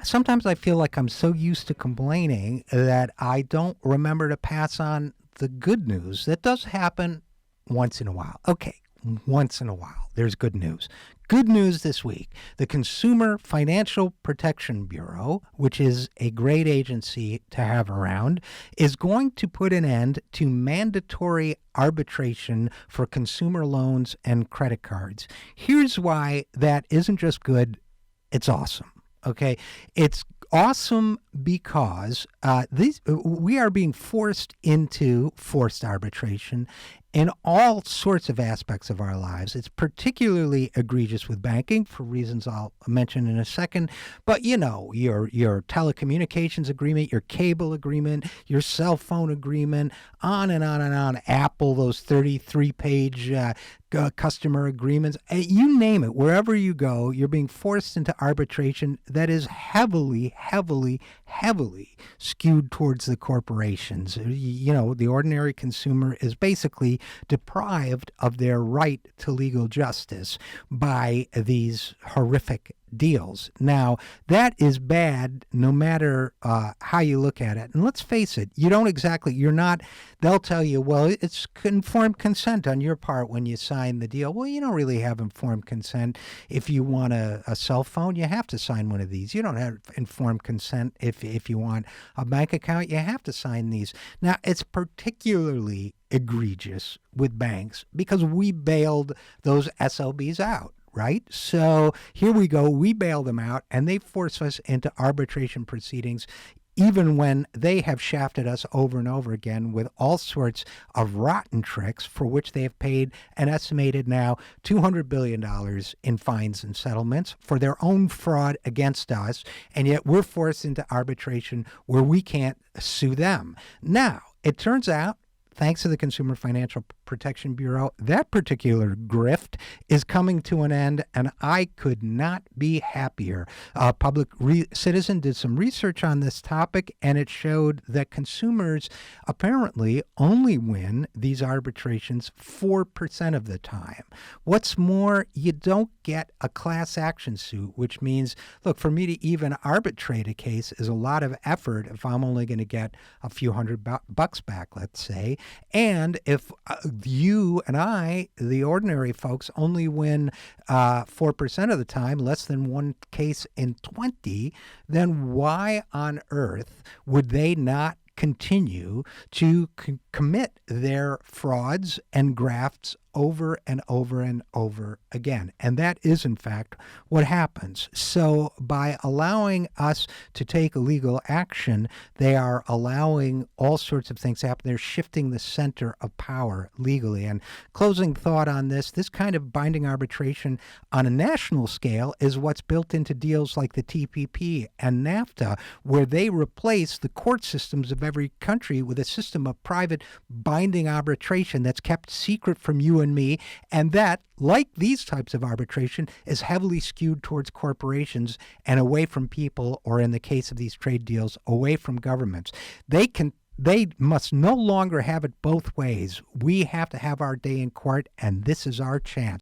Sometimes I feel like I'm so used to complaining that I don't remember to pass on the good news. That does happen once in a while. Okay, once in a while, there's good news. Good news this week. The Consumer Financial Protection Bureau, which is a great agency to have around, is going to put an end to mandatory arbitration for consumer loans and credit cards. Here's why that isn't just good, it's awesome. Okay, it's awesome because we are being forced into forced arbitration in all sorts of aspects of our lives. It's particularly egregious with banking for reasons I'll mention in a second. But your telecommunications agreement, your cable agreement, your cell phone agreement, on and on and on. Apple, those 33-page customer agreements, you name it. Wherever you go, you're being forced into arbitration that is heavily, heavily, heavily skewed towards the corporations. The ordinary consumer is basically deprived of their right to legal justice by these horrific deals. Now, that is bad no matter how you look at it. And let's face it, they'll tell you, well, it's informed consent on your part when you sign the deal. Well, you don't really have informed consent. If you want a cell phone, you have to sign one of these. You don't have informed consent if you want a bank account. You have to sign these. Now, it's particularly egregious with banks because we bailed those SLBs out. Right? So here we go. We bail them out and they force us into arbitration proceedings, even when they have shafted us over and over again with all sorts of rotten tricks for which they have paid an estimated now $200 billion in fines and settlements for their own fraud against us. And yet we're forced into arbitration where we can't sue them. Now, it turns out, thanks to the Consumer Financial Protection Bureau, that particular grift is coming to an end, and I could not be happier. Citizen did some research on this topic, and it showed that consumers apparently only win these arbitrations 4% of the time. What's more, you don't get a class action suit, which means, look, for me to even arbitrate a case is a lot of effort if I'm only going to get a few $100 back, let's say. And if you and I, the ordinary folks, only win 4% of the time, less than one case in 20, then why on earth would they not continue to commit their frauds and grafts over and over and over again? And that is, in fact, what happens. So by allowing us to take legal action, they are allowing all sorts of things to happen. They're shifting the center of power legally. And closing thought on this kind of binding arbitration on a national scale is what's built into deals like the TPP and NAFTA, where they replace the court systems of every country with a system of private binding arbitration that's kept secret from you and me, and that, like these types of arbitration, is heavily skewed towards corporations and away from people, or in the case of these trade deals, away from governments. They must no longer have it both ways. We have to have our day in court, and this is our chance.